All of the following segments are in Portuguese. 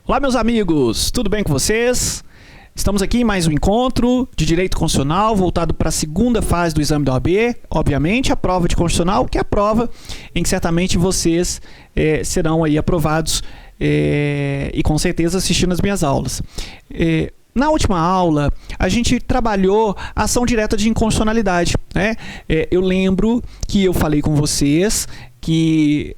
Olá, meus amigos, tudo bem com vocês? Estamos aqui em mais um encontro de Direito Constitucional voltado para a segunda fase do exame da OAB, obviamente a prova de Constitucional, que é a prova em que certamente vocês serão aí aprovados e com certeza assistindo as minhas aulas. Na última aula, a gente trabalhou a ação direta de inconstitucionalidade, né? Eu lembro que eu falei com vocês que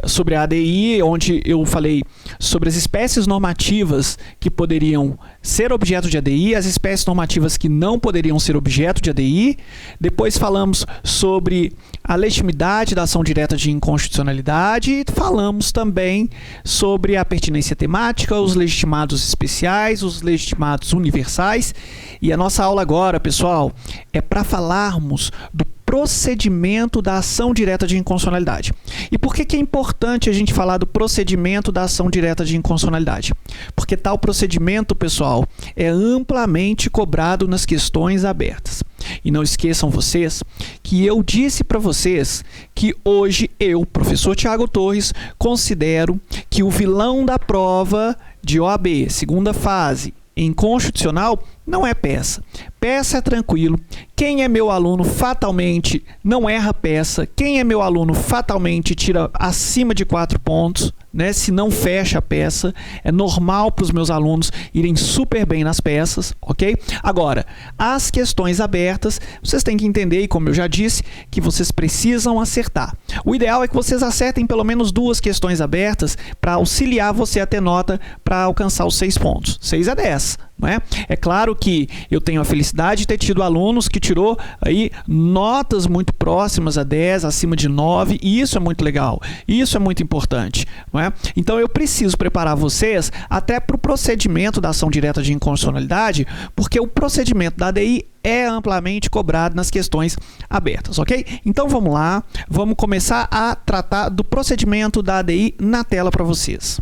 sobre a ADI, onde eu falei sobre as espécies normativas que poderiam ser objeto de ADI, as espécies normativas que não poderiam ser objeto de ADI. Depois falamos sobre a legitimidade da ação direta de inconstitucionalidade e falamos também sobre a pertinência temática, os legitimados especiais, os legitimados universais. E a nossa aula agora, pessoal, é para falarmos do procedimento da ação direta de inconstitucionalidade. E por que é importante a gente falar do procedimento da ação direta de inconstitucionalidade? Porque tal procedimento, pessoal, é amplamente cobrado nas questões abertas. E não esqueçam vocês que eu disse para vocês que hoje eu, professor Tiago Torres, considero que o vilão da prova de OAB, segunda fase, em constitucional, não é peça. Peça é tranquilo. Quem é meu aluno fatalmente não erra peça. Quem é meu aluno fatalmente tira acima de 4 pontos, né? Se não fecha a peça. É normal para os meus alunos irem super bem nas peças, ok? Agora, as questões abertas, vocês têm que entender, e como eu já disse, que vocês precisam acertar. O ideal é que vocês acertem pelo menos 2 questões abertas para auxiliar você a ter nota para alcançar os 6 pontos. 6 a 10. Não é? É claro que eu tenho a felicidade de ter tido alunos que tirou aí notas muito próximas a 10, acima de 9, e isso é muito legal, isso é muito importante, não é? Então eu preciso preparar vocês até para o procedimento da ação direta de inconstitucionalidade, porque o procedimento da ADI é amplamente cobrado nas questões abertas, ok? Então vamos lá, vamos começar a tratar do procedimento da ADI na tela para vocês.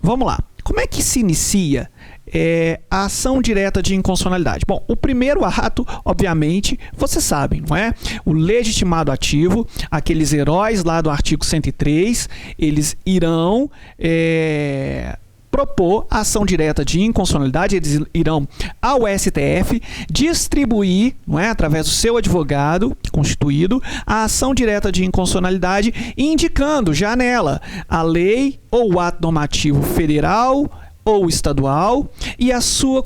Vamos lá, como é que se inicia a ação direta de inconstitucionalidade? Bom, o primeiro ato, obviamente, vocês sabem, não é? O legitimado ativo, aqueles heróis lá do artigo 103, eles irão propor a ação direta de inconstitucionalidade, eles irão ao STF distribuir, não é, através do seu advogado constituído, a ação direta de inconstitucionalidade, indicando já nela a lei ou o ato normativo federal ou estadual e a sua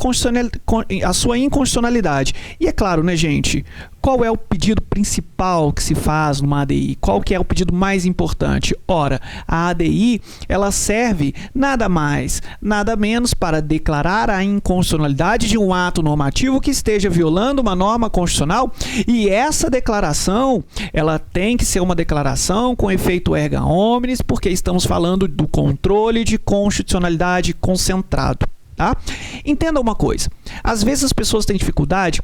inconstitucionalidade. E é claro, né, gente, qual é o pedido principal que se faz numa ADI? Qual que é o pedido mais importante? Ora, a ADI, ela serve nada mais, nada menos para declarar a inconstitucionalidade de um ato normativo que esteja violando uma norma constitucional, e essa declaração, ela tem que ser uma declaração com efeito erga omnes, porque estamos falando do controle de constitucionalidade concentrado, tá? Entenda uma coisa, às vezes as pessoas têm dificuldade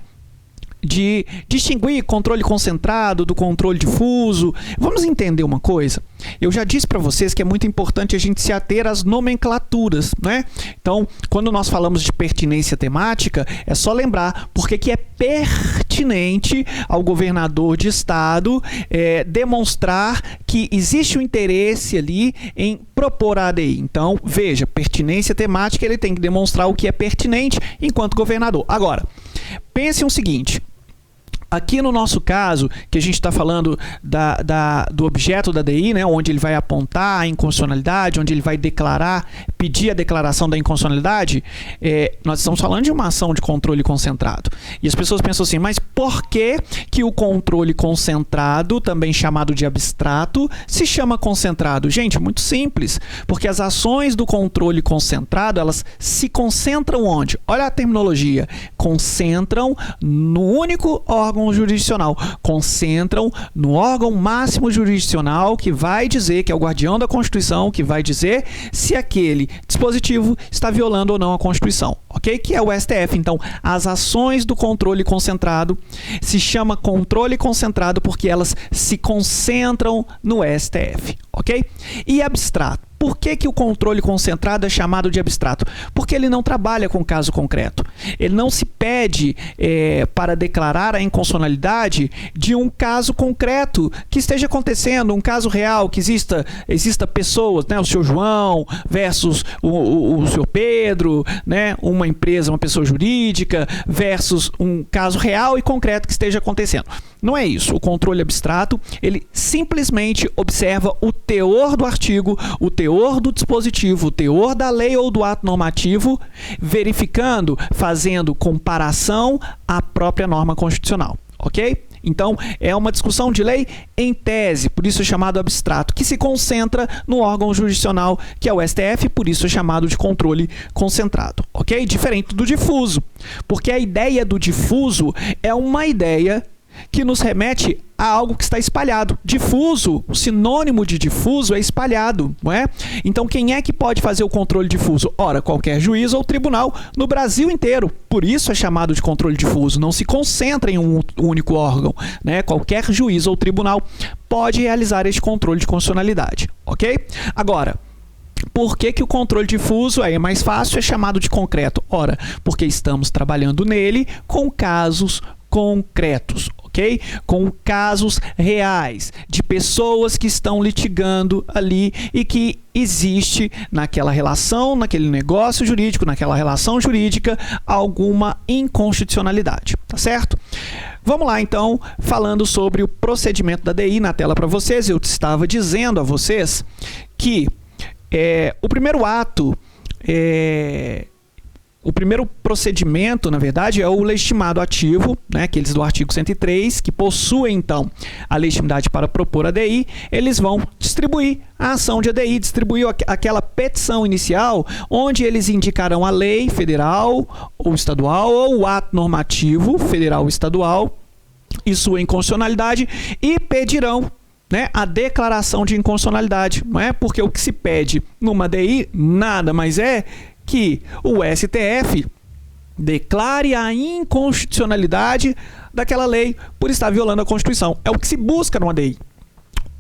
de distinguir controle concentrado do controle difuso. Vamos entender uma coisa. Eu já disse para vocês que é muito importante a gente se ater às nomenclaturas, né? Então, quando nós falamos de pertinência temática, é só lembrar porque que é pertinente ao governador de estado demonstrar que existe um interesse ali em propor a ADI. Então, veja, pertinência temática, ele tem que demonstrar o que é pertinente enquanto governador. Agora, pense o seguinte. Aqui no nosso caso, que a gente está falando do objeto da ADI, né, onde ele vai apontar a inconstitucionalidade, onde ele vai pedir a declaração da inconstitucionalidade, nós estamos falando de uma ação de controle concentrado. E as pessoas pensam assim, mas por que que o controle concentrado, também chamado de abstrato, se chama concentrado? Gente, muito simples, porque as ações do controle concentrado, elas se concentram onde? Olha a terminologia, concentram no único órgão jurisdicional, concentram no órgão máximo jurisdicional que vai dizer, que é o guardião da Constituição, que vai dizer se aquele dispositivo está violando ou não a Constituição, ok? Que é o STF. Então, as ações do controle concentrado se chama controle concentrado porque elas se concentram no STF, ok? E abstrato? Por que o controle concentrado é chamado de abstrato? Porque ele não trabalha com caso concreto. Ele não se pede para declarar a inconstitucionalidade de um caso concreto que esteja acontecendo, um caso real, que exista pessoas, né, o senhor João versus o senhor Pedro, né, uma empresa, uma pessoa jurídica versus um caso real e concreto que esteja acontecendo. Não é isso. O controle abstrato, ele simplesmente observa o teor do artigo, o teor do dispositivo, o teor da lei ou do ato normativo, verificando, fazendo comparação à própria norma constitucional, ok? Então, é uma discussão de lei em tese, por isso é chamado abstrato, que se concentra no órgão jurisdicional, que é o STF, por isso é chamado de controle concentrado, ok? Diferente do difuso, porque a ideia do difuso é uma ideia que nos remete a algo que está espalhado. Difuso, o sinônimo de difuso é espalhado, não é? Então, quem é que pode fazer o controle difuso? Ora, qualquer juiz ou tribunal no Brasil inteiro. Por isso é chamado de controle difuso. Não se concentra em um único órgão, né? Qualquer juiz ou tribunal pode realizar este controle de constitucionalidade, ok? Agora, por que o controle difuso é mais fácil, é chamado de concreto? Ora, porque estamos trabalhando nele com casos concretos, ok? Com casos reais de pessoas que estão litigando ali e que existe naquela relação, naquele negócio jurídico, naquela relação jurídica, alguma inconstitucionalidade, tá certo? Vamos lá, então, falando sobre o procedimento da DI na tela para vocês. Eu estava dizendo a vocês que o primeiro ato o primeiro procedimento, na verdade, é o legitimado ativo, né, aqueles do artigo 103, que possuem, então, a legitimidade para propor a DI, eles vão distribuir a ação de ADI, distribuir aquela petição inicial, onde eles indicarão a lei federal ou estadual, ou o ato normativo federal ou estadual, e sua inconstitucionalidade, e pedirão, né, a declaração de inconstitucionalidade, não é? Porque o que se pede numa DI nada mais é que o STF declare a inconstitucionalidade daquela lei por estar violando a Constituição. É o que se busca numa DI.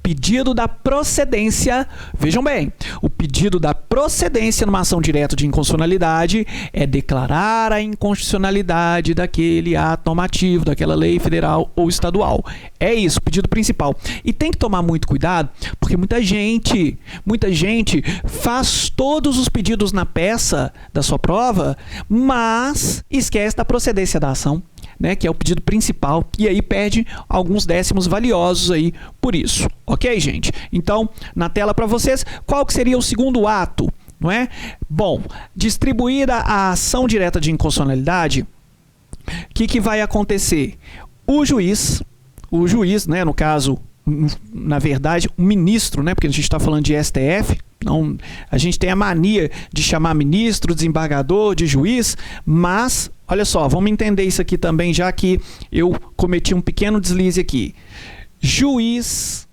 Pedido da procedência, vejam bem, o pedido da procedência numa ação direta de inconstitucionalidade é declarar a inconstitucionalidade daquele ato normativo, daquela lei federal ou estadual. É isso, o pedido principal. E tem que tomar muito cuidado, porque muita gente faz todos os pedidos na peça da sua prova, mas esquece da procedência da ação, né, que é o pedido principal, e aí perde alguns décimos valiosos aí por isso. Ok, gente? Então, na tela para vocês, qual que seria o segundo ato, não é? Bom, distribuída a ação direta de inconstitucionalidade, o que vai acontecer? O juiz, né, no caso, na verdade, o ministro, né, porque a gente está falando de STF, não, a gente tem a mania de chamar ministro, desembargador, de juiz, mas, olha só, vamos entender isso aqui também, já que eu cometi um pequeno deslize aqui. Juiz,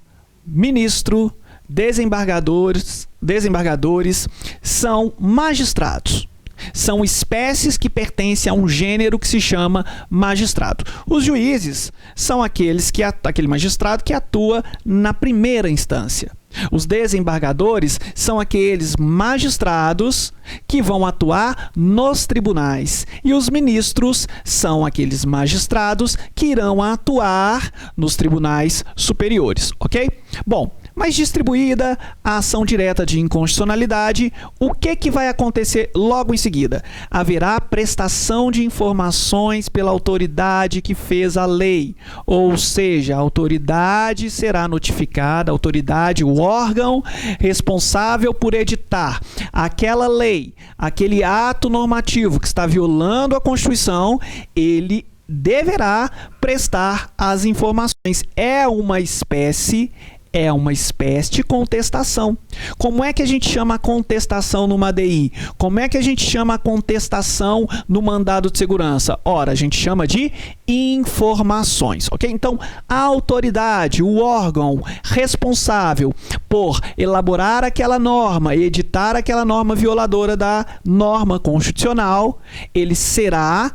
ministro, desembargadores são magistrados. São espécies que pertencem a um gênero que se chama magistrado. Os juízes são aquele magistrado que atua na primeira instância. Os desembargadores são aqueles magistrados que vão atuar nos tribunais. E os ministros são aqueles magistrados que irão atuar nos tribunais superiores, ok? Bom, mas distribuída a ação direta de inconstitucionalidade, o que vai acontecer logo em seguida? Haverá prestação de informações pela autoridade que fez a lei, ou seja, a autoridade será notificada, a autoridade, o órgão responsável por editar aquela lei, aquele ato normativo que está violando a Constituição, ele deverá prestar as informações. É uma espécie de contestação. Como é que a gente chama a contestação numa ADI? Como é que a gente chama a contestação no mandado de segurança? Ora, a gente chama de informações, ok? Então, a autoridade, o órgão responsável por elaborar aquela norma e editar aquela norma violadora da norma constitucional, ele será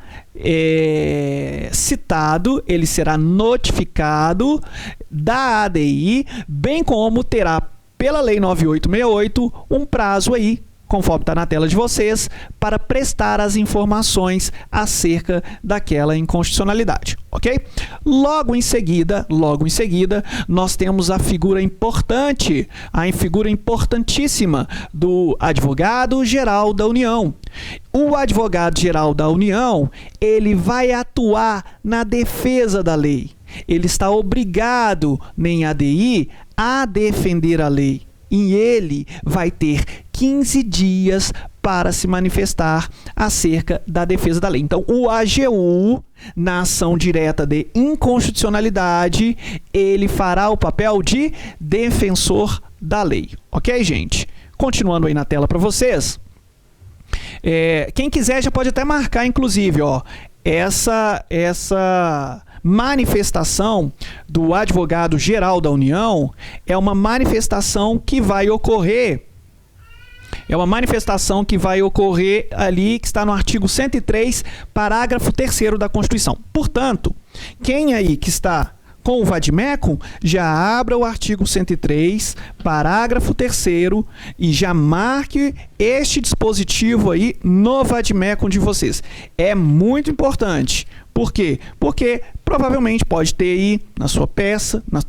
citado, ele será notificado da ADI, bem como terá pela Lei 9868, um prazo aí, conforme está na tela de vocês, para prestar as informações acerca daquela inconstitucionalidade, ok? Logo em seguida, nós temos a figura importante, a figura importantíssima do Advogado-Geral da União. O Advogado-Geral da União, ele vai atuar na defesa da lei. Ele está obrigado, em ADI, a defender a lei. E ele vai ter 15 dias para se manifestar acerca da defesa da lei. Então, o AGU, na ação direta de inconstitucionalidade, ele fará o papel de defensor da lei. Ok, gente? Continuando aí na tela para vocês. Quem quiser já pode até marcar, inclusive, ó, essa manifestação do Advogado-Geral da União é uma manifestação que vai ocorrer. É uma manifestação que vai ocorrer ali, que está no artigo 103, parágrafo 3º da Constituição. Portanto, quem aí que está com o Vadmecum, já abra o artigo 103, parágrafo 3º, e já marque este dispositivo aí no Vadmecum de vocês. É muito importante. Por quê? Porque provavelmente pode ter aí na sua peça, na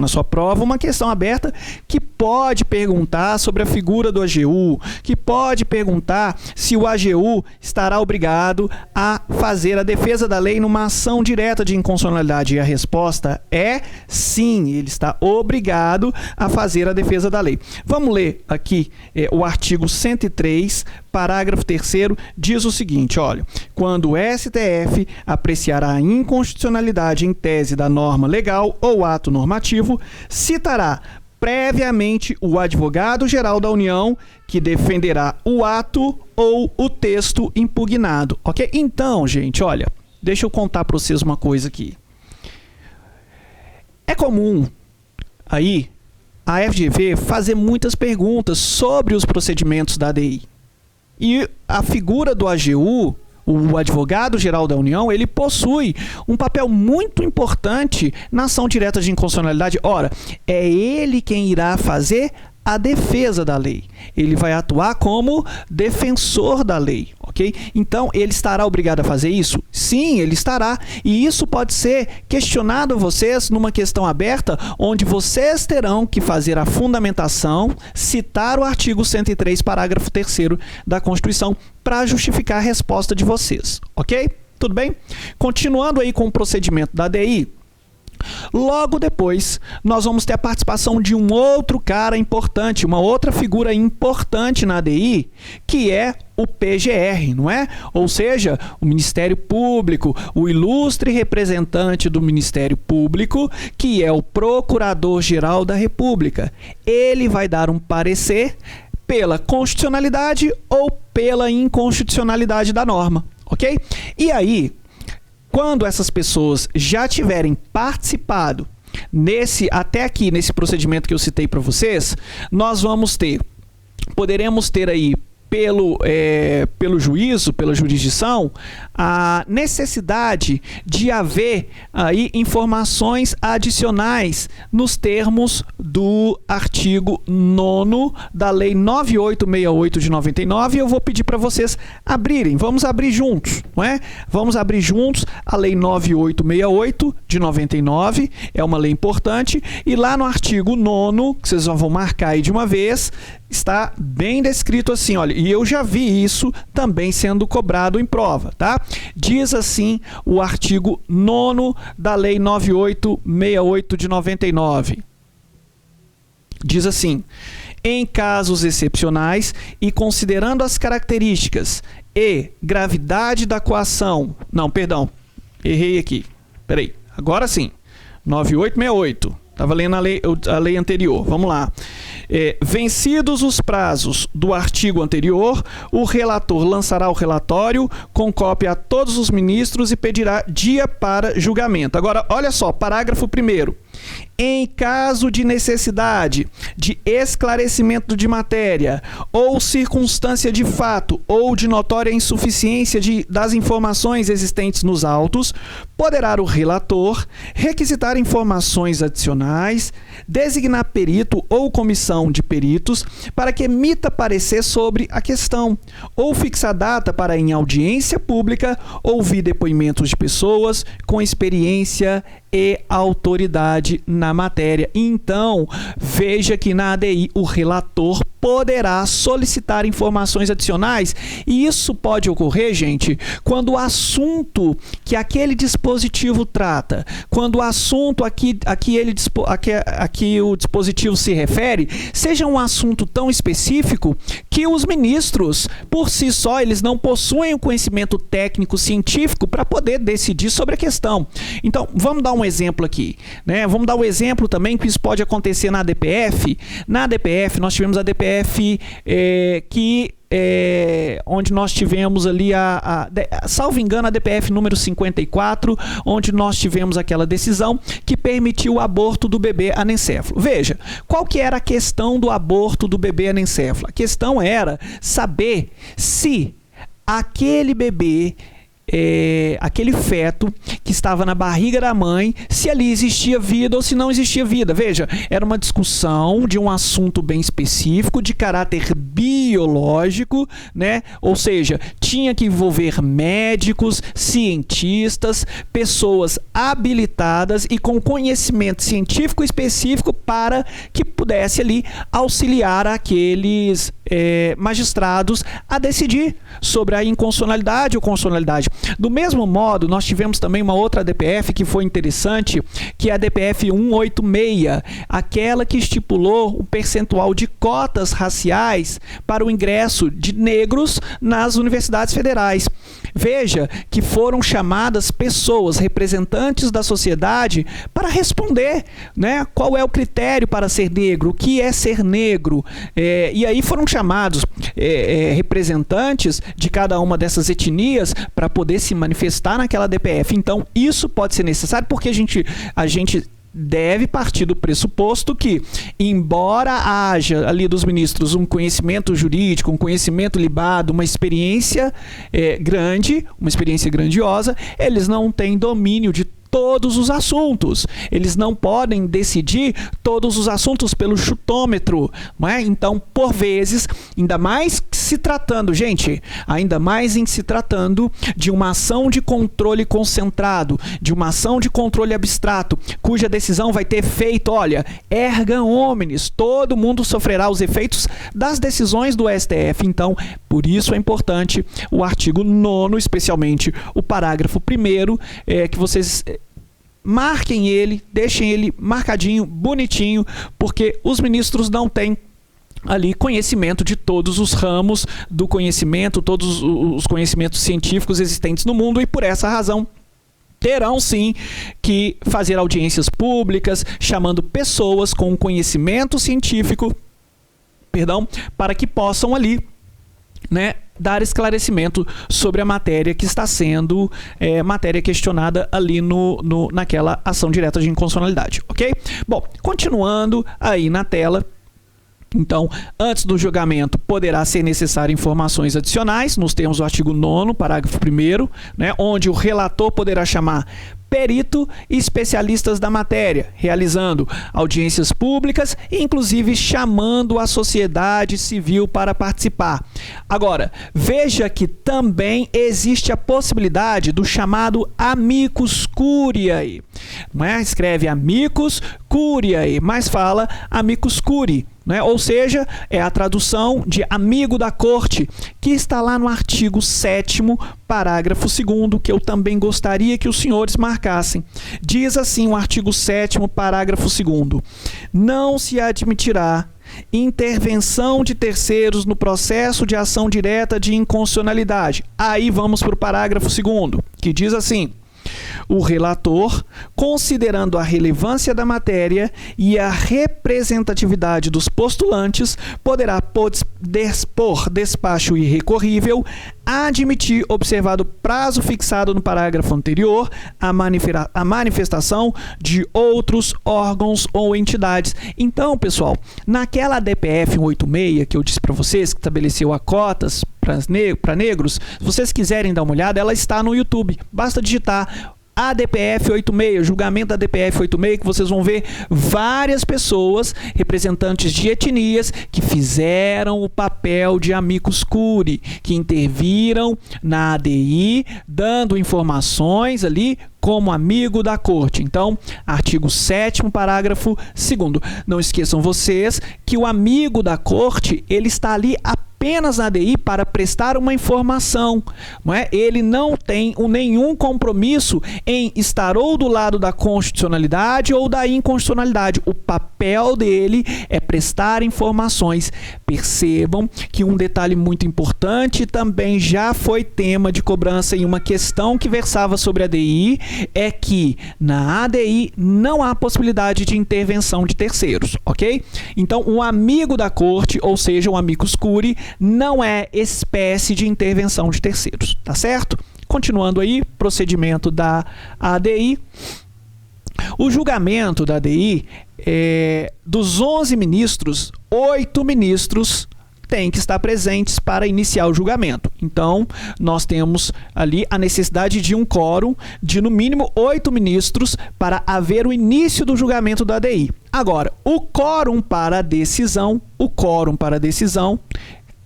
sua prova, uma questão aberta que pode perguntar sobre a figura do AGU, que pode perguntar se o AGU estará obrigado a fazer a defesa da lei numa ação direta de inconstitucionalidade. E a resposta é sim, ele está obrigado a fazer a defesa da lei. Vamos ler aqui o artigo 103, parágrafo 3º, diz o seguinte, olha, quando o STF apreciar a inconstitucionalidade em tese da norma legal ou ato normativo, citará previamente o Advogado-Geral da União, que defenderá o ato ou o texto impugnado, ok? Então, gente, olha, deixa eu contar para vocês uma coisa aqui. É comum aí a FGV fazer muitas perguntas sobre os procedimentos da ADI. E a figura do AGU, o Advogado-Geral da União, ele possui um papel muito importante na ação direta de inconstitucionalidade. Ora, é ele quem irá fazer a defesa da lei. Ele vai atuar como defensor da lei, ok? Então, ele estará obrigado a fazer isso? Sim, ele estará. E isso pode ser questionado a vocês numa questão aberta, onde vocês terão que fazer a fundamentação, citar o artigo 103, parágrafo 3º da Constituição, para justificar a resposta de vocês, ok? Tudo bem? Continuando aí com o procedimento da ADI, logo depois, nós vamos ter a participação de um outro cara importante, uma outra figura importante na ADI, que é o PGR, não é? Ou seja, o Ministério Público, o ilustre representante do Ministério Público, que é o Procurador-Geral da República. Ele vai dar um parecer pela constitucionalidade ou pela inconstitucionalidade da norma, ok? E aí, quando essas pessoas já tiverem participado até aqui nesse procedimento que eu citei para vocês, nós poderemos ter aí pelo juízo, pela jurisdição, a necessidade de haver aí informações adicionais nos termos do artigo 9º da Lei 9868 de 99. Eu vou pedir para vocês abrirem, vamos abrir juntos, não é? Vamos abrir juntos a Lei 9868 de 99, é uma lei importante, e lá no artigo 9º, que vocês vão marcar aí de uma vez, está bem descrito assim, olha, e eu já vi isso também sendo cobrado em prova, tá? Diz assim o artigo 9º da Lei 9868 de 99. Diz assim: em casos excepcionais e considerando as características e gravidade da coação... Não, perdão, errei aqui. Peraí, agora sim. 9868. Estava lendo a lei anterior. Vamos lá. Vencidos os prazos do artigo anterior, o relator lançará o relatório com cópia a todos os ministros e pedirá dia para julgamento. Agora, olha só, parágrafo 1º. Em caso de necessidade de esclarecimento de matéria ou circunstância de fato ou de notória insuficiência das informações existentes nos autos, poderá o relator requisitar informações adicionais, designar perito ou comissão de peritos para que emita parecer sobre a questão, ou fixar data para, em audiência pública, ouvir depoimentos de pessoas com experiência e autoridade na matéria. Então, veja que na ADI o relator poderá solicitar informações adicionais, e isso pode ocorrer, gente, quando o assunto que aquele dispositivo trata, quando o assunto a que o dispositivo se refere, seja um assunto tão específico que os ministros, por si só, eles não possuem o conhecimento técnico científico para poder decidir sobre a questão. Então, vamos dar um exemplo aqui, né? Vamos dar um exemplo também que isso pode acontecer na ADPF. Na ADPF, nós tivemos a ADPF onde nós tivemos ali salvo engano, a DPF número 54, onde nós tivemos aquela decisão que permitiu o aborto do bebê anencefalo. Veja, qual que era a questão do aborto do bebê anencefalo? A questão era saber se aquele bebê, aquele feto que estava na barriga da mãe, se ali existia vida ou se não existia vida. Veja, era uma discussão de um assunto bem específico, de caráter biológico, né? Ou seja, tinha que envolver médicos, cientistas, pessoas habilitadas e com conhecimento científico específico para que pudesse ali auxiliar aqueles magistrados a decidir sobre a inconstitucionalidade ou constitucionalidade. Do mesmo modo, nós tivemos também uma outra DPF que foi interessante, que é a DPF 186, aquela que estipulou o percentual de cotas raciais para o ingresso de negros nas universidades federais. Veja que foram chamadas pessoas, representantes da sociedade, para responder, né, qual é o critério para ser negro, o que é ser negro, e aí foram chamados representantes de cada uma dessas etnias para poder se manifestar naquela DPF. Então, isso pode ser necessário porque a gente deve partir do pressuposto que, embora haja ali dos ministros um conhecimento jurídico, um conhecimento libado, uma experiência grande, uma experiência grandiosa, eles não têm domínio de todos os assuntos. Eles não podem decidir todos os assuntos pelo chutômetro, não é? Então, por vezes, ainda mais se tratando, gente, ainda mais em se tratando de uma ação de controle concentrado, de uma ação de controle abstrato, cuja decisão vai ter efeito, olha, erga omnes, todo mundo sofrerá os efeitos das decisões do STF. Então, por isso é importante o artigo 9º, especialmente o parágrafo 1º, que vocês marquem ele, deixem ele marcadinho, bonitinho, porque os ministros não têm ali conhecimento de todos os ramos do conhecimento, todos os conhecimentos científicos existentes no mundo, e por essa razão terão sim que fazer audiências públicas, chamando pessoas com conhecimento científico, para que possam ali, né, dar esclarecimento sobre a matéria que está sendo matéria questionada ali naquela ação direta de inconstitucionalidade, ok? Bom, continuando aí na tela. Então, antes do julgamento, poderá ser necessário informações adicionais, nos termos do artigo 9º, parágrafo 1º, né, onde o relator poderá chamar perito e especialistas da matéria, realizando audiências públicas e, inclusive, chamando a sociedade civil para participar. Agora, veja que também existe a possibilidade do chamado amicus curiae. Não é? Escreve amicus curiae, mas fala amicus curiae. Né? Ou seja, é a tradução de amigo da corte, que está lá no artigo 7º, parágrafo 2º, que eu também gostaria que os senhores marcassem. Diz assim o artigo 7º, parágrafo 2º: não se admitirá intervenção de terceiros no processo de ação direta de inconstitucionalidade. Aí vamos para o parágrafo 2º, que diz assim: o relator, considerando a relevância da matéria e a representatividade dos postulantes, poderá, por despacho irrecorrível, admitir, observado o prazo fixado no parágrafo anterior, a manifestação de outros órgãos ou entidades. Então, pessoal, naquela DPF 186 que eu disse para vocês, que estabeleceu a cotas para negros, se vocês quiserem dar uma olhada, ela está no YouTube. Basta digitar ADPF 86, julgamento da ADPF 86, que vocês vão ver várias pessoas, representantes de etnias, que fizeram o papel de amicus curiae, que interviram na ADI, dando informações ali como amigo da corte. Então, artigo 7º, parágrafo 2º. Não esqueçam vocês que o amigo da corte, ele está ali apenas na ADI para prestar uma informação, não é? Ele não tem nenhum compromisso em estar ou do lado da constitucionalidade ou da inconstitucionalidade. O papel dele é prestar informações. Percebam que um detalhe muito importante também já foi tema de cobrança em uma questão que versava sobre a ADI, é que na ADI não há possibilidade de intervenção de terceiros, ok? Então, um amigo da corte, ou seja, um amicus curiae, não é espécie de intervenção de terceiros, tá certo? Continuando aí, procedimento da ADI. O julgamento da ADI, dos 11 ministros, 8 ministros têm que estar presentes para iniciar o julgamento. Então, nós temos ali a necessidade de um quórum de, no mínimo, 8 ministros para haver o início do julgamento da ADI. Agora, o quórum para a decisão,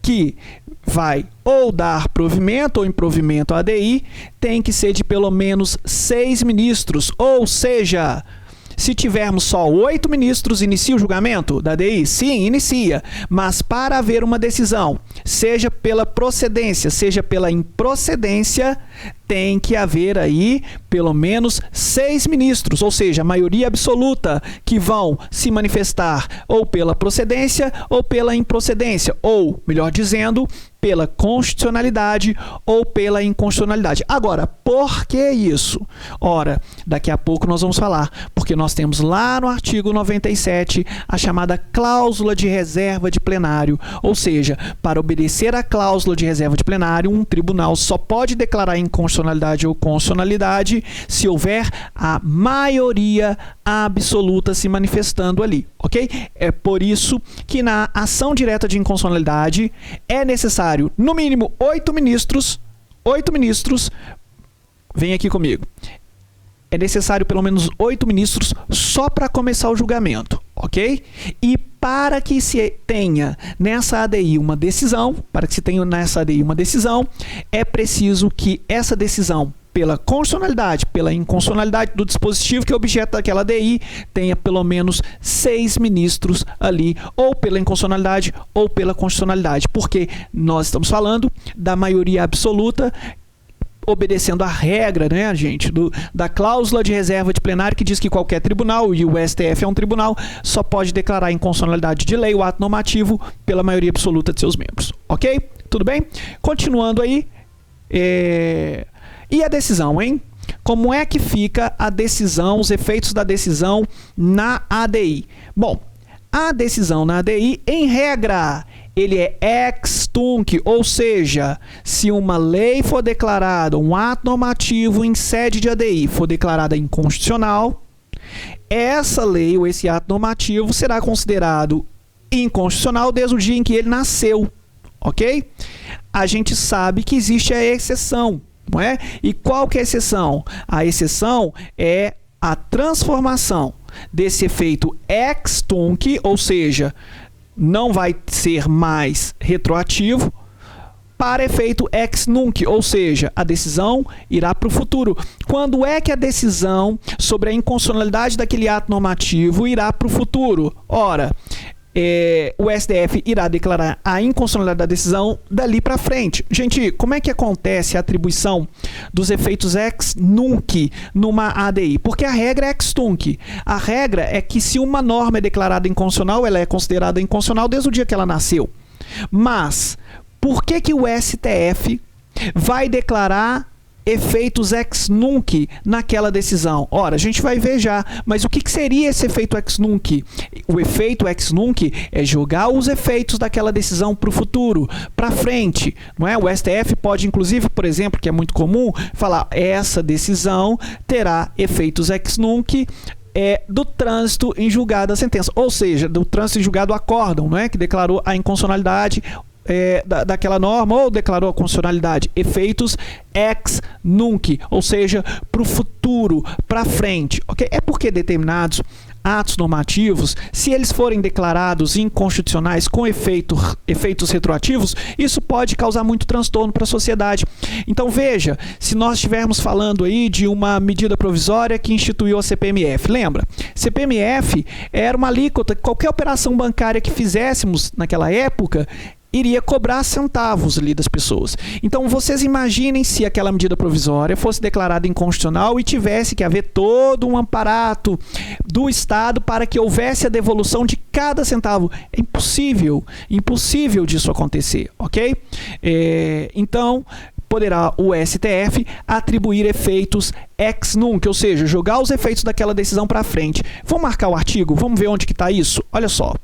que vai ou dar provimento ou improvimento à ADI, tem que ser de pelo menos 6 ministros, ou seja, se tivermos só 8 ministros, inicia o julgamento da ADI? Sim, inicia. Mas para haver uma decisão, seja pela procedência, seja pela improcedência, tem que haver aí pelo menos 6 ministros, ou seja, a maioria absoluta, que vão se manifestar ou pela procedência ou pela improcedência, ou, melhor dizendo, pela constitucionalidade ou pela inconstitucionalidade. Agora, por que isso? Ora, daqui a pouco nós vamos falar, porque nós temos lá no artigo 97 a chamada cláusula de reserva de plenário, ou seja, para obedecer à cláusula de reserva de plenário, um tribunal só pode declarar inconstitucionalidade ou constitucionalidade se houver a maioria absoluta se manifestando ali, ok? É por isso que na ação direta de inconstitucionalidade é necessário, no mínimo, 8 ministros, vem aqui comigo, é necessário pelo menos 8 ministros só para começar o julgamento, ok? E para que se tenha nessa ADI uma decisão, é preciso que essa decisão, pela constitucionalidade, pela inconstitucionalidade do dispositivo que é objeto daquela ADI, tenha pelo menos 6 ministros ali, ou pela inconstitucionalidade ou pela constitucionalidade, porque nós estamos falando da maioria absoluta, obedecendo a regra, né, gente, da cláusula de reserva de plenário, que diz que qualquer tribunal, e o STF é um tribunal, só pode declarar inconstitucionalidade de lei ou ato normativo pela maioria absoluta de seus membros, ok? Tudo bem? Continuando aí, e a decisão, hein? Como é que fica a decisão, os efeitos da decisão na ADI? Bom, a decisão na ADI, em regra, ele é ex tunc, ou seja, se uma lei for declarada, um ato normativo em sede de ADI for declarada inconstitucional, essa lei ou esse ato normativo será considerado inconstitucional desde o dia em que ele nasceu, ok? A gente sabe que existe a exceção, não é? E qual que é a exceção? A exceção é a transformação desse efeito ex tunc, ou seja, não vai ser mais retroativo, para efeito ex nunc, ou seja, a decisão irá para o futuro. Quando é que a decisão sobre a inconstitucionalidade daquele ato normativo irá para o futuro? Ora, o STF irá declarar a inconstitucionalidade da decisão dali para frente. Gente, como é que acontece a atribuição dos efeitos ex nunc numa ADI? Porque a regra é ex tunc. A regra é que se uma norma é declarada inconstitucional, ela é considerada inconstitucional desde o dia que ela nasceu. Mas, por que o STF vai declarar efeitos ex nunc naquela decisão? Ora, a gente vai ver já, mas o que seria esse efeito ex nunc? O efeito ex nunc é jogar os efeitos daquela decisão para o futuro, para frente, não é? O STF pode, inclusive, por exemplo, que é muito comum, falar essa decisão terá efeitos ex nunc do trânsito em julgado da sentença, ou seja, do trânsito em julgado acórdão, não é? Que declarou a inconstitucionalidade daquela norma ou declarou a constitucionalidade. Efeitos ex nunc, ou seja, para o futuro, para frente. Okay? É porque determinados atos normativos, se eles forem declarados inconstitucionais com efeitos retroativos, isso pode causar muito transtorno para a sociedade. Então veja, se nós estivermos falando aí de uma medida provisória que instituiu a CPMF, lembra? CPMF era uma alíquota que qualquer operação bancária que fizéssemos naquela época iria cobrar centavos ali das pessoas. Então, vocês imaginem se aquela medida provisória fosse declarada inconstitucional e tivesse que haver todo um aparato do Estado para que houvesse a devolução de cada centavo. É impossível, impossível disso acontecer, ok? Então, poderá o STF atribuir efeitos ex nunc, ou seja, jogar os efeitos daquela decisão para frente. Vamos marcar o artigo? Vamos ver onde que está isso? Olha só.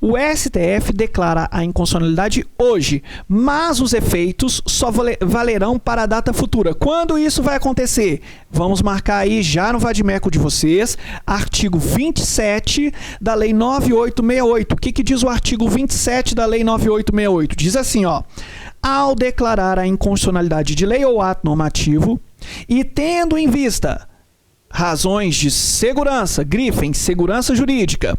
O STF declara a inconstitucionalidade hoje, mas os efeitos só valerão para a data futura. Quando isso vai acontecer? Vamos marcar aí já no vadimeco de vocês, artigo 27 da Lei 9868. O que diz o artigo 27 da Lei 9868? Diz assim, ó: ao declarar a inconstitucionalidade de lei ou ato normativo e tendo em vista razões de segurança, grifem segurança jurídica,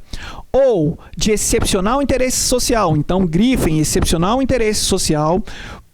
ou de excepcional interesse social, então grifem excepcional interesse social,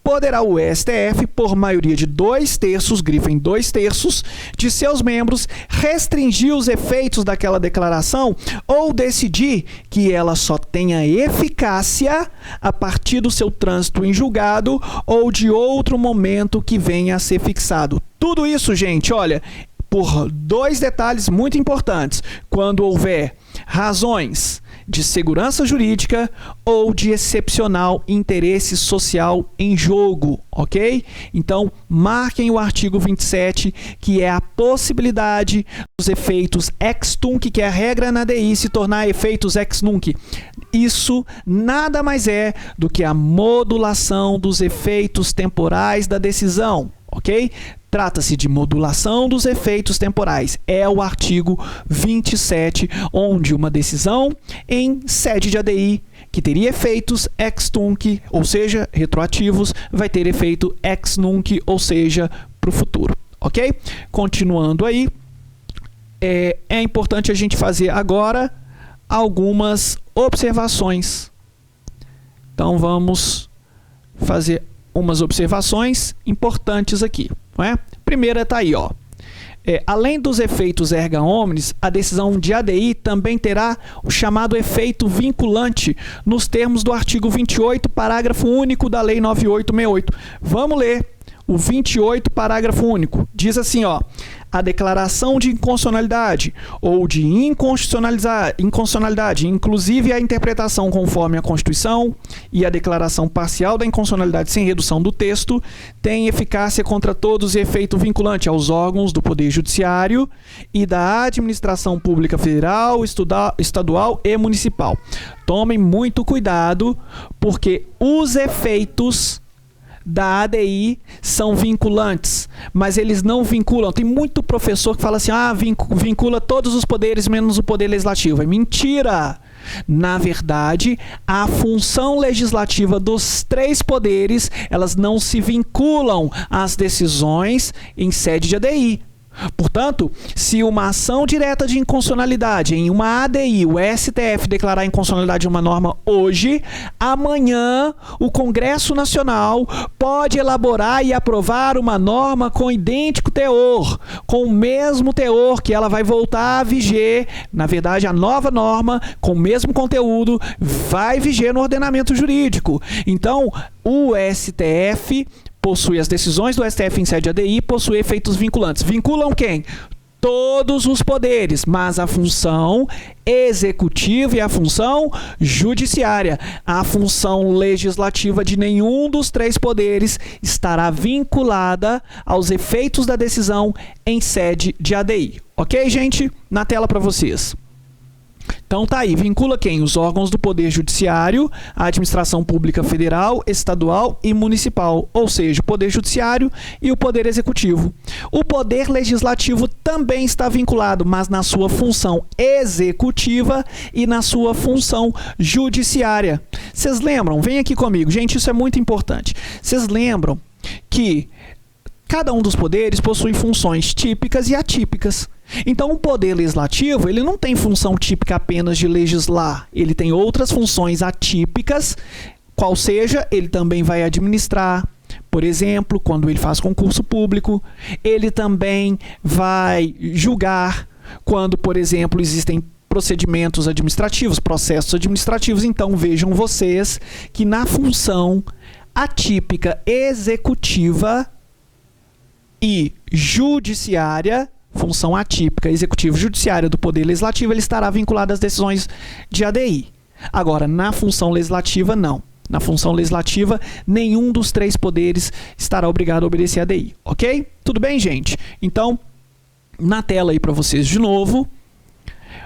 poderá o STF, por maioria de 2/3, grifem 2/3, de seus membros, restringir os efeitos daquela declaração ou decidir que ela só tenha eficácia a partir do seu trânsito em julgado ou de outro momento que venha a ser fixado. Tudo isso, gente, olha, por 2 detalhes muito importantes: quando houver razões de segurança jurídica ou de excepcional interesse social em jogo, ok? Então, marquem o artigo 27, que é a possibilidade dos efeitos ex tunc, que é a regra na DI, se tornar efeitos ex nunc. Isso nada mais é do que a modulação dos efeitos temporais da decisão, ok? Trata-se de modulação dos efeitos temporais. É o artigo 27, onde uma decisão em sede de ADI, que teria efeitos ex tunc, ou seja, retroativos, vai ter efeito ex nunc, ou seja, para o futuro. Ok? Continuando aí, é importante a gente fazer agora algumas observações. Então, vamos fazer umas observações importantes aqui. Não é? Primeira está aí, ó. Além dos efeitos erga omnes, a decisão de ADI também terá o chamado efeito vinculante nos termos do artigo 28, parágrafo único da Lei 9868. Vamos ler o 28, parágrafo único. Diz assim, ó: a declaração de inconstitucionalidade ou de inconstitucionalidade, inclusive a interpretação conforme a Constituição e a declaração parcial da inconstitucionalidade sem redução do texto, tem eficácia contra todos e efeito vinculante aos órgãos do Poder Judiciário e da Administração Pública Federal, Estadual e Municipal. Tomem muito cuidado, porque os efeitos da ADI são vinculantes, mas eles não vinculam. Tem muito professor que fala assim, vincula todos os poderes menos o poder legislativo. É mentira! Na verdade, a função legislativa dos 3 poderes, elas não se vinculam às decisões em sede de ADI. Portanto, se uma ação direta de inconstitucionalidade em uma ADI, o STF declarar a inconstitucionalidade de uma norma hoje, amanhã o Congresso Nacional pode elaborar e aprovar uma norma com idêntico teor, com o mesmo teor, que ela vai voltar a viger. Na verdade, a nova norma com o mesmo conteúdo vai viger no ordenamento jurídico. Então, o STF possui as decisões do STF em sede ADI, possui efeitos vinculantes. Vinculam quem? Todos os poderes, mas a função executiva e a função judiciária. A função legislativa de nenhum dos 3 poderes estará vinculada aos efeitos da decisão em sede de ADI. Ok, gente? Na tela para vocês. Então tá aí, vincula quem? Os órgãos do Poder Judiciário, a Administração Pública Federal, Estadual e Municipal, ou seja, o Poder Judiciário e o Poder Executivo. O Poder Legislativo também está vinculado, mas na sua função executiva e na sua função judiciária. Vocês lembram? Vem aqui comigo. Gente, isso é muito importante. Vocês lembram que cada um dos poderes possui funções típicas e atípicas. Então, o Poder Legislativo, ele não tem função típica apenas de legislar, ele tem outras funções atípicas, qual seja, ele também vai administrar, por exemplo, quando ele faz concurso público, ele também vai julgar, quando, por exemplo, existem procedimentos administrativos, processos administrativos. Então, vejam vocês que na função atípica executiva e judiciária, função atípica, executiva e judiciária do Poder Legislativo, ele estará vinculado às decisões de ADI. Agora, na função legislativa, não. Na função legislativa, nenhum dos três poderes estará obrigado a obedecer a ADI. Ok? Tudo bem, gente? Então, na tela aí para vocês de novo,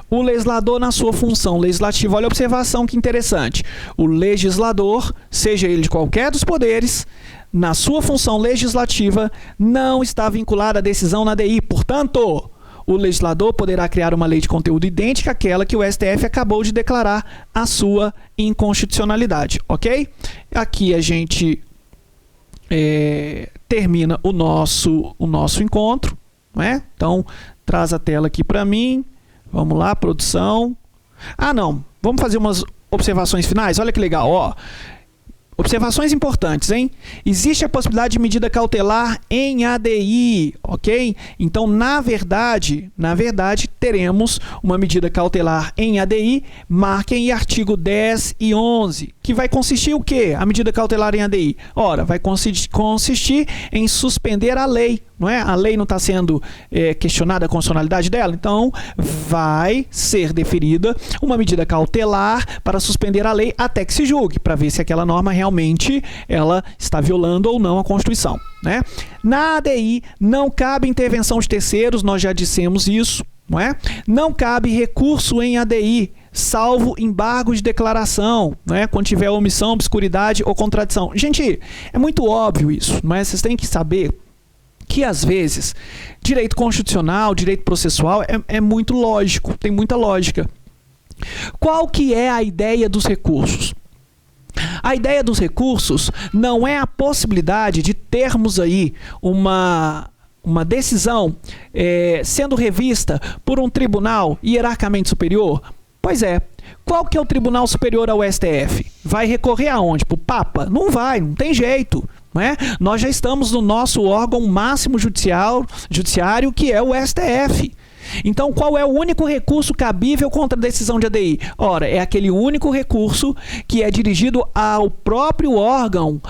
o legislador na sua função legislativa, olha a observação que interessante. O legislador, seja ele de qualquer dos poderes, na sua função legislativa, não está vinculado à decisão na ADI. Portanto, o legislador poderá criar uma lei de conteúdo idêntica àquela que o STF acabou de declarar a sua inconstitucionalidade, ok? Aqui a gente termina o nosso encontro, não é? Então, traz a tela aqui para mim. Vamos lá, produção. Ah, não. Vamos fazer umas observações finais? Olha que legal, ó. Observações importantes, hein? Existe a possibilidade de medida cautelar em ADI, ok? Então, na verdade, teremos uma medida cautelar em ADI, marquem artigo 10 e 11, que vai consistir o quê? A medida cautelar em ADI? Ora, vai consistir em suspender a lei, não é? A lei não está sendo questionada a constitucionalidade dela, então vai ser deferida uma medida cautelar para suspender a lei até que se julgue, para ver se aquela norma realmente ela está violando ou não a Constituição, né? Na ADI não cabe intervenção de terceiros, nós já dissemos isso, não é? Não cabe recurso em ADI, salvo embargo de declaração, né? Quando tiver omissão, obscuridade ou contradição. Gente, é muito óbvio isso, mas vocês têm que saber que, às vezes, direito constitucional, direito processual é muito lógico, tem muita lógica. Qual que é a ideia dos recursos? A ideia dos recursos não é a possibilidade de termos aí uma decisão sendo revista por um tribunal hierarquicamente superior? Pois é. Qual que é o tribunal superior ao STF? Vai recorrer aonde? Para o Papa? Não vai, não tem jeito. Né? Nós já estamos no nosso órgão máximo judiciário, que é o STF. Então, qual é o único recurso cabível contra a decisão de ADI? Ora, é aquele único recurso que é dirigido ao próprio órgão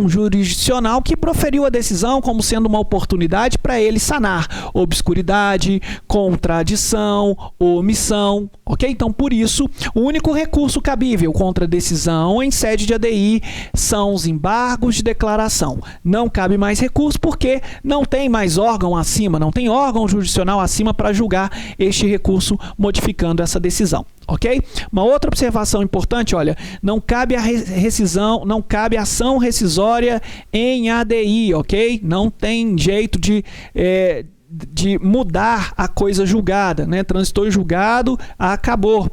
jurisdicional que proferiu a decisão como sendo uma oportunidade para ele sanar obscuridade, contradição, omissão, ok? Então, por isso, o único recurso cabível contra a decisão em sede de ADI são os embargos de declaração. Não cabe mais recurso porque não tem mais órgão acima, não tem órgão jurisdicional acima para julgar este recurso modificando essa decisão, ok? Uma outra observação importante, olha, não cabe a rescisão, não cabe ação rescisória em ADI, ok? Não tem jeito de mudar a coisa julgada, né? Transitou em julgado, acabou.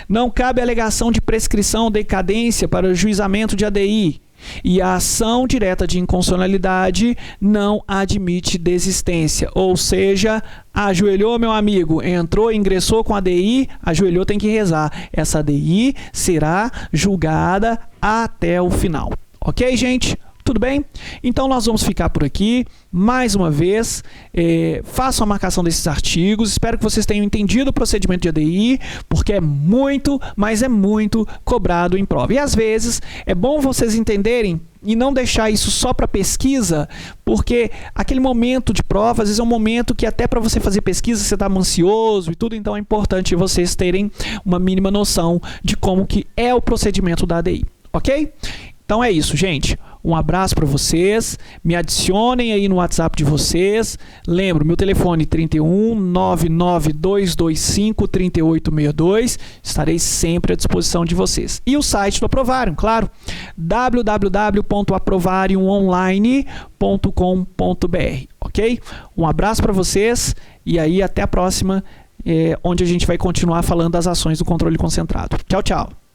Não cabe alegação de prescrição ou decadência para o juizamento de ADI. E a ação direta de inconstitucionalidade não admite desistência. Ou seja, ajoelhou, meu amigo, entrou, ingressou com a ADI, ajoelhou, tem que rezar. Essa ADI será julgada até o final. Ok, gente? Tudo bem? Então nós vamos ficar por aqui. Mais uma vez, façam a marcação desses artigos. Espero que vocês tenham entendido o procedimento de ADI, porque é muito, mas é muito cobrado em prova. E às vezes é bom vocês entenderem e não deixar isso só para pesquisa, porque aquele momento de prova, às vezes é um momento que até para você fazer pesquisa você está ansioso e tudo, então é importante vocês terem uma mínima noção de como que é o procedimento da ADI, ok? Então é isso, gente. Um abraço para vocês. Me adicionem aí no WhatsApp de vocês. Lembro, meu telefone 31 99225 3862. Estarei sempre à disposição de vocês. E o site do Aprovarium, claro. www.aprovariumonline.com.br, ok? Um abraço para vocês e aí até a próxima, onde a gente vai continuar falando das ações do controle concentrado. Tchau, tchau.